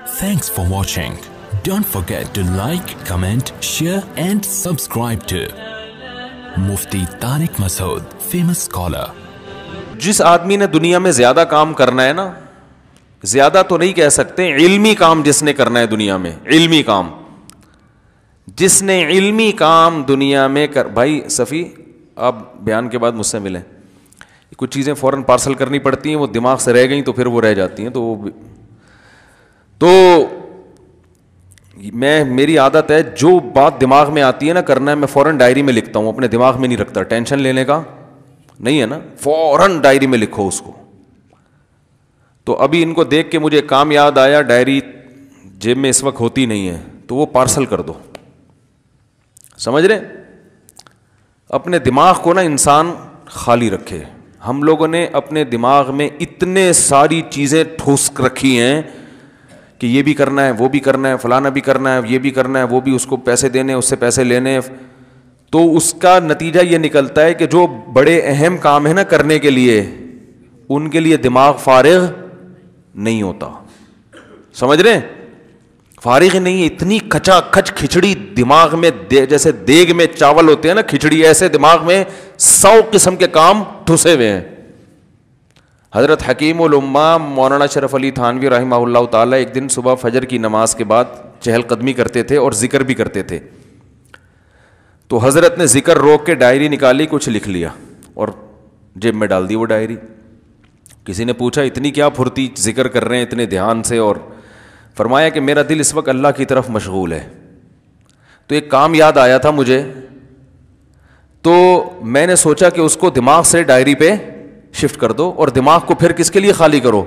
Thanks for watching. Don't forget to like, comment, share and subscribe to Mufti Tariq Masood, famous scholar. جس آدمی نے دنیا میں زیادہ کام کرنا ہے نا, زیادہ تو نہیں کہہ سکتے, علمی کام جس نے کرنا ہے دنیا میں, علمی کام جس نے علمی کام دنیا میں بھائی صفی آپ بیان کے بعد مجھ سے ملیں, کچھ چیزیں فوراً پارسل کرنی پڑتی ہیں, وہ دماغ سے رہ گئیں تو پھر وہ رہ جاتی ہیں, تو میری عادت ہے جو بات دماغ میں آتی ہے نا کرنا ہے, میں فوراً ڈائری میں لکھتا ہوں, اپنے دماغ میں نہیں رکھتا, ٹینشن لینے کا نہیں ہے نا, فوراً ڈائری میں لکھو اس کو. تو ابھی ان کو دیکھ کے مجھے کام یاد آیا, ڈائری جیب میں اس وقت ہوتی نہیں ہے تو وہ پارسل کر دو, سمجھ رہے, اپنے دماغ کو نا انسان خالی رکھے. ہم لوگوں نے اپنے دماغ میں اتنے ساری چیزیں ٹھوس رکھی ہیں کہ یہ بھی کرنا ہے, وہ بھی کرنا ہے, فلانا بھی کرنا ہے, یہ بھی کرنا ہے, وہ بھی, اس کو پیسے دینے, اس سے پیسے لینے, تو اس کا نتیجہ یہ نکلتا ہے کہ جو بڑے اہم کام ہیں نا کرنے کے لیے, ان کے لیے دماغ فارغ نہیں ہوتا. سمجھ رہے, فارغ نہیں ہے, اتنی کھچا کھچ کھچڑی دماغ میں, جیسے دیگ میں چاول ہوتے ہیں نا کھچڑی, ایسے دماغ میں 100 قسم کے کام ٹھسے ہوئے ہیں. حضرت حکیم الامہ مولانا شرف علی تھانوی رحمہ اللہ تعالیٰ ایک دن صبح فجر کی نماز کے بعد چہل قدمی کرتے تھے اور ذکر بھی کرتے تھے. تو حضرت نے ذکر روک کے ڈائری نکالی, کچھ لکھ لیا اور جیب میں ڈال دی وہ ڈائری. کسی نے پوچھا اتنی کیا پھرتی ذکر کر رہے ہیں اتنے دھیان سے, اور فرمایا کہ میرا دل اس وقت اللہ کی طرف مشغول ہے. تو ایک کام یاد آیا تھا مجھے, تو میں نے سوچا کہ اس کو دماغ سے ڈائری پہ شفٹ کر دو, اور دماغ کو پھر کس کے لیے خالی کرو,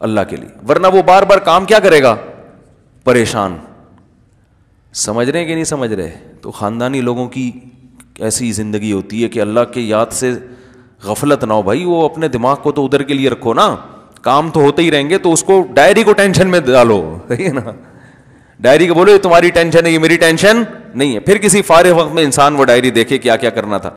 اللہ کے لیے, ورنہ وہ بار بار کام کیا کرے گا, پریشان. سمجھ رہے ہیں کہ نہیں سمجھ رہے. تو خاندانی لوگوں کی ایسی زندگی ہوتی ہے کہ اللہ کے یاد سے غفلت نہ ہو بھائی, وہ اپنے دماغ کو تو ادھر کے لیے رکھو نا, کام تو ہوتے ہی رہیں گے, تو اس کو ڈائری کو ٹینشن میں ڈالو, صحیح ہے نا, ڈائری کو بولو یہ تمہاری ٹینشن ہے, یہ میری ٹینشن نہیں ہے. پھر کسی فارغ وقت میں انسان وہ ڈائری دیکھے کیا کیا کرنا تھا.